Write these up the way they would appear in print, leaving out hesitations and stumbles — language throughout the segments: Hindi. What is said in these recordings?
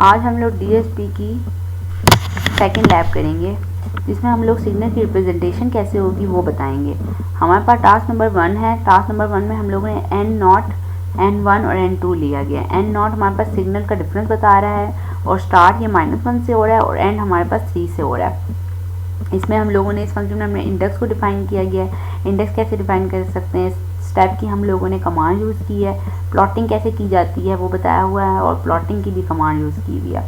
आज हम लोग डीएसपी की सेकंड लैब करेंगे, जिसमें हम लोग सिग्नल की रिप्रेजेंटेशन कैसे होगी वो बताएंगे। हमारे पास टास्क नंबर 1 है। टास्क नंबर 1 में हम लोगों ने N0, N1 और N2 लिया गया। N0 हमारे पास सिग्नल का डिफरेंस बता रहा है और स्टार्ट ये -1 से हो रहा है और एंड हमारे पास 3 से हो रहा है। इसमें हम लोगों ने इस फंक्शन में हमने इंडेक्स को डिफाइन किया गया है। इंडेक्स कैसे डिफाइन कर सकते हैं, स्टेप की हम लोगों ने कमांड यूज़ की है। प्लॉटिंग कैसे की जाती है वो बताया हुआ है और प्लॉटिंग की भी कमांड यूज़ की हुई है।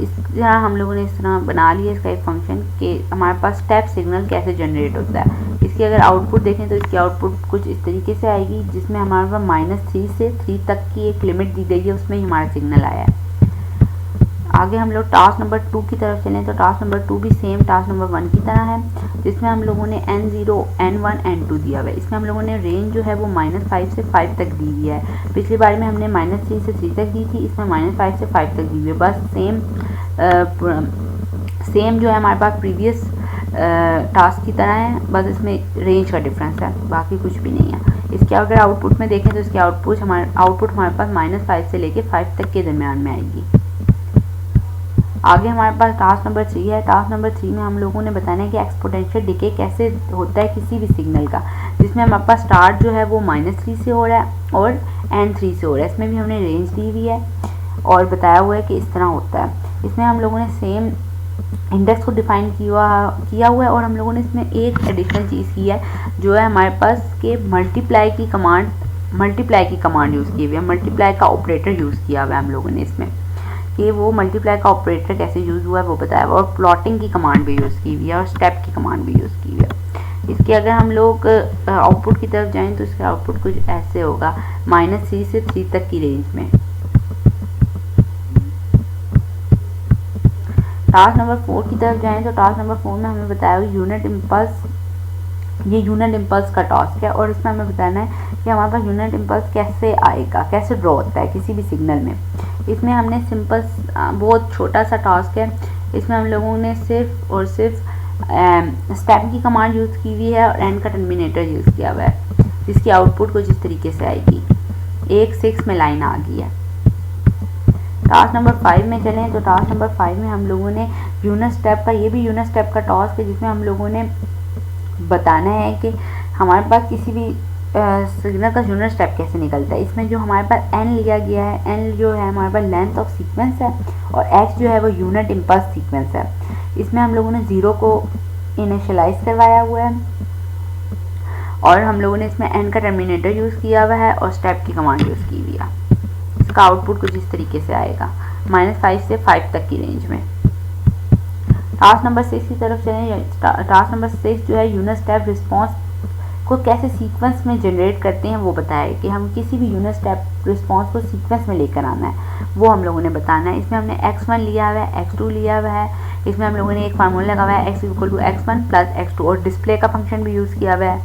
इस तरह हम लोगों ने इस तरह बना लिया इसका एक फंक्शन कि हमारे पास स्टेप सिग्नल कैसे जनरेट होता है। इसकी अगर आउटपुट देखें तो इसकी आउटपुट कुछ इस तरीके से आएगी, जिसमें हमारे पास -3 से 3 तक की एक लिमिट दी गई है, उसमें ही हमारा सिग्नल आया है। आगे हम लोग टास्क नंबर 2 की तरफ चलें तो टास्क नंबर 2 भी सेम टास्क नंबर 1 की तरह है, जिसमें हम लोगों ने N0, N1, N2 दिया हुआ है। इसमें हम लोगों ने रेंज जो है वो -5 से 5 तक दी हुई है। पिछली बार में हमने -3 से 3 तक दी थी, इसमें -5 से 5 तक दी हुई है। बस सेम जो है हमारे पास प्रीवियस टास्क की तरह है, बस इसमें रेंज का डिफरेंस है, बाकी कुछ भी नहीं है। इसके अगर आउटपुट में देखें तो इसकी आउटपुट हमारे पास -5 से लेके 5 तक के दरमियान में आएगी। आगे हमारे पास टास्क नंबर 3 है। टास्क नंबर 3 में हम लोगों ने बताना है कि एक्सपोनेंशियल डिके कैसे होता है किसी भी सिग्नल का, जिसमें हमारे पास स्टार्ट जो है वो -3 से हो रहा है और एंड 3 से हो रहा है। इसमें भी हमने रेंज दी हुई है और बताया हुआ है कि इस तरह होता है। इसमें हम लोगों ने सेम इंडेक्स को डिफाइन किया हुआ है और हम लोगों ने इसमें एक एडिशनल चीज़ की है, जो है हमारे पास के मल्टीप्लाई की कमांड यूज़ की हुई है। मल्टीप्लाई का ऑपरेटर यूज़ किया हुआ है हम लोगों ने इसमें, कि वो मल्टीप्लाई का ऑपरेटर कैसे यूज़ हुआ है वो बताया हुआ है। और प्लॉटिंग की कमांड भी यूज़ की हुई है और स्टेप की कमांड भी यूज़ की हुई है। इसके अगर हम लोग आउटपुट की तरफ जाएं तो इसका आउटपुट कुछ ऐसे होगा, -3 से 3 तक की रेंज में। टास्क नंबर 4 की तरफ जाएं तो टास्क नंबर 4 में हमें बताया हुआ यूनिट इम्पल्स, ये यूनिट इम्पल्स का टास्क है और इसमें हमें बताना है कि हमारे पास यूनिट इम्पल्स कैसे आएगा, कैसे ड्रॉ होता है किसी भी सिग्नल में। इसमें हमने सिंपल बहुत छोटा सा टास्क है, इसमें हम लोगों ने सिर्फ और सिर्फ स्टेप की कमांड यूज़ की हुई है और एंड का टर्मिनेटर यूज़ किया हुआ है, जिसकी आउटपुट कुछ इस तरीके से आएगी। 1-6 में लाइन आ गई है। टास्क नंबर 5 में चलें तो टास्क नंबर 5 में हम लोगों ने यूनिट स्टेप का, ये भी यूनिट स्टेप का टास्क है, जिसमें हम लोगों ने बताना है कि हमारे पास किसी भी सिग्नल का यूनिट स्टेप कैसे निकलता है। इसमें जो हमारे पास n लिया गया है, n जो है हमारे पास लेंथ ऑफ सीक्वेंस है और x जो है वो यूनिट इम्पल्स सीक्वेंस है। इसमें हम लोगों ने 0 को इनिशियलाइज करवाया हुआ है और हम लोगों ने इसमें n का टर्मिनेटर यूज़ किया हुआ है और स्टेप की कमांड यूज़ की हुई है। इसका आउटपुट कुछ इस तरीके से आएगा, -5 से 5 तक की रेंज में। टास्क नंबर 6 की तरफ चलें। टास्क नंबर 6 जो है यूनिट स्टेप रिस्पॉन्स को कैसे सीक्वेंस में जनरेट करते हैं वो बताया, कि हम किसी भी यूनिट स्टेप रिस्पॉन्स को सीक्वेंस में लेकर आना है, वो हम लोगों ने बताना है। इसमें हमने x1 लिया हुआ है, x2 लिया हुआ है। इसमें हम लोगों ने एक फार्मूला लगा हुआ है x = x1 + x2 और डिस्प्ले का फंक्शन भी यूज़ किया हुआ है,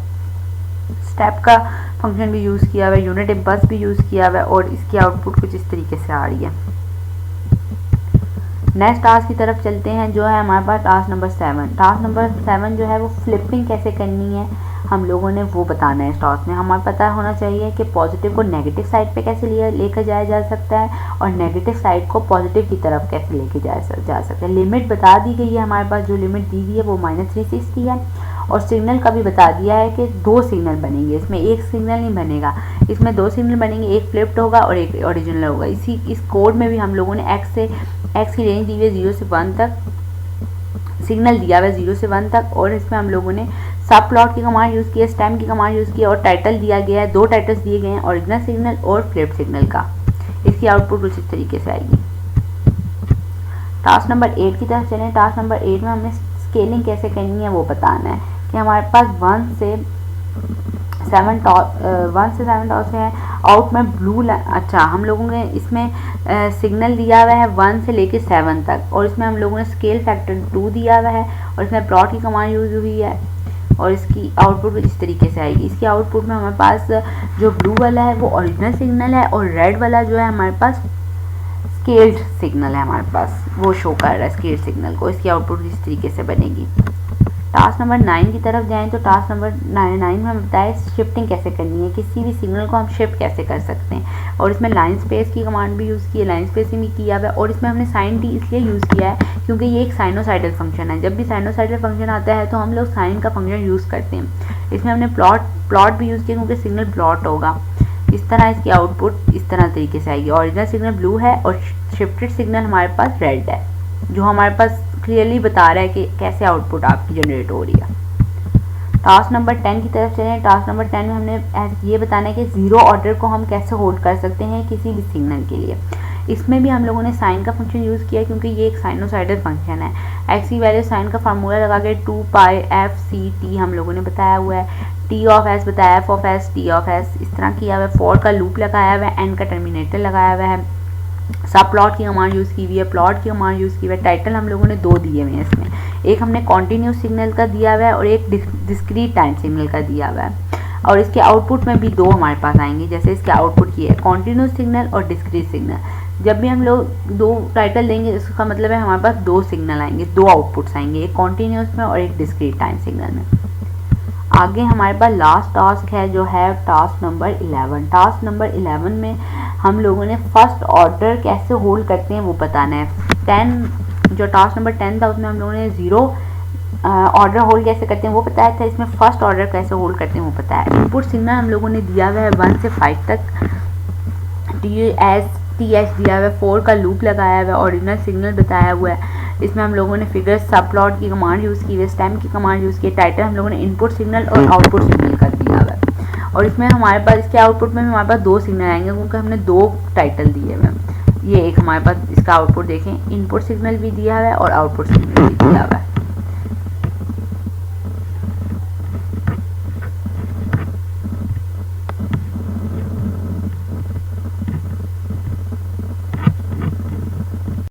स्टेप का फंक्शन भी यूज़ किया हुआ है, यूनिट इम्पल्स भी यूज़ किया हुआ है और इसकी आउटपुट कुछ इस तरीके से आ रही है। नेक्स्ट टास्क की तरफ चलते हैं, जो है हमारे पास टास्क नंबर 7। टास्क नंबर 7 जो है वो फ्लिपिंग कैसे करनी है हम लोगों ने वो बताना है। इस टास्क में हमें पता होना चाहिए कि पॉजिटिव को नेगेटिव साइड पे कैसे लेकर जाया जा सकता है और नेगेटिव साइड को पॉजिटिव की तरफ कैसे लेके जा सकता है। लिमिट बता दी गई है हमारे पास, जो लिमिट दी हुई है वो -3 की है और सिग्नल का भी बता दिया है कि 2 सिग्नल बनेंगे, इसमें एक सिग्नल नहीं बनेगा, इसमें 2 सिग्नल बनेंगे, एक फ्लिप्ड होगा और एक ओरिजिनल होगा। इस कोड में भी हम लोगों ने x की रेंज दी हुई है 0 से 1 तक, सिग्नल दिया हुआ है 0 से 1 तक और इसमें हम लोगों ने सब प्लॉट की कमांड यूज़ की है, स्टेम की कमांड यूज़ की है और टाइटल दिया गया है, 2 टाइटल्स दिए गए हैं, ओरिजिनल सिग्नल और फ्लिप्ड सिग्नल का। इसकी आउटपुट कुछ इस तरीके से आएगी। टास्क नंबर 8 की तरफ चलें। टास्क नंबर 8 में हमें स्केलिंग कैसे करनी है वो बताना है, कि हमारे पास 1 से 7 टॉस है। आउट में ब्लू, अच्छा हम लोगों ने इसमें सिग्नल दिया हुआ है 1 से लेके 7 तक और इसमें हम लोगों ने स्केल फैक्टर 2 दिया हुआ है और इसमें प्लॉट की कमांड यूज़ हुई है और इसकी आउटपुट इस तरीके से आएगी। इसकी आउटपुट में हमारे पास जो ब्लू वाला है वो ओरिजिनल सिग्नल है और रेड वाला जो है हमारे पास स्केल्ड सिग्नल है, हमारे पास वो शो कर रहा है स्केल्ड सिग्नल को। इसकी आउटपुट इस तरीके से बनेगी। टास्क नंबर 9 की तरफ जाएं तो टास्क नंबर 9 में हमें बताया शिफ्टिंग कैसे करनी है, किसी भी सिग्नल को हम शिफ्ट कैसे कर सकते हैं। और इसमें लाइन स्पेस की कमांड भी यूज़ की है, लाइन स्पेसिंग भी किया हुआ है। और इसमें हमने साइन टी इसलिए यूज़ किया है क्योंकि ये एक साइनोसाइडल फंक्शन है। जब भी साइनोसाइडल फंक्शन आता है तो हम लोग साइन का फंक्शन यूज़ करते हैं। इसमें हमने प्लॉट भी यूज़ किया क्योंकि सिग्नल प्लॉट होगा। इस तरह इसकी आउटपुट इस तरह तरीके से आएगी। ओरिजिनल सिग्नल ब्लू है और शिफ्टेड सिग्नल हमारे पास रेड है, जो हमारे पास क्लियरली बता रहा है कि कैसे आउटपुट आपकी जनरेट हो रही है। टास्क नंबर 10 की तरफ चलें। टास्क नंबर 10 में हमने ये बताना है कि ज़ीरो ऑर्डर को हम कैसे होल्ड कर सकते हैं किसी भी सिग्नल के लिए। इसमें भी हम लोगों ने साइन का फंक्शन यूज़ किया क्योंकि ये एक साइनोसाइडल फंक्शन है। एक्स की वैल्यू साइन का फार्मूला लगा के 2 पाई एफ सी टी हम लोगों ने बताया हुआ है। टी ऑफ एस बताया, F of S, T of S इस तरह किया हुआ है। फॉर का लूप लगाया हुआ है, एन का टर्मिनेटर लगाया हुआ है। सब प्लॉट की कमांड यूज़ की हुई है, प्लॉट की कमांड यूज़ की हुई है। टाइटल हम लोगों ने दो दिए हुए हैं इसमें, एक हमने कॉन्टीन्यूस सिग्नल का दिया हुआ है और एक डिस्क्रीट टाइम सिग्नल का दिया हुआ है। और इसके आउटपुट में भी दो हमारे पास आएंगे, जैसे इसके आउटपुट की है कॉन्टीन्यूस सिग्नल और डिस्क्रीट सिग्नल। जब भी हम लोग दो टाइटल देंगे इसका मतलब है हमारे पास दो सिग्नल आएंगे, दो आउटपुट्स आएंगे, एक कॉन्टीन्यूस में और एक डिस्क्रीट टाइम सिग्नल में। आगे हमारे पास लास्ट टास्क है जो है टास्क नंबर 11। टास्क नंबर 11 में हम लोगों ने फर्स्ट ऑर्डर कैसे होल्ड करते हैं वो बताना है। जो टास्क नंबर 10 था उसमें हम लोगों ने ज़ीरो ऑर्डर होल्ड कैसे करते हैं वो बताया था। इसमें फर्स्ट ऑर्डर कैसे होल्ड करते हैं वो बताया। इनपुट सिग्नल हम लोगों ने दिया हुआ है 1 से 5 तक, टी एच दिया हुआ है, 4 का लूप लगाया हुआ है, ओरिजिनल सिग्नल बताया हुआ है। इसमें हम लोगों ने फिगर सब प्लॉट की कमांड यूज़ की है, स्टेम की कमांड यूज़ की है। टाइटल हम लोगों ने इनपुट सिग्नल और आउटपुट सिग्नल कर दिया हुआ है। और इसमें हमारे पास इसके आउटपुट में हमारे पास दो सिग्नल आएंगे क्योंकि हमने दो टाइटल दिए हुए हैं। ये एक हमारे पास इसका आउटपुट देखें, इनपुट सिग्नल भी दिया हुआ है और आउटपुट सिग्नल भी दिया हुआ है।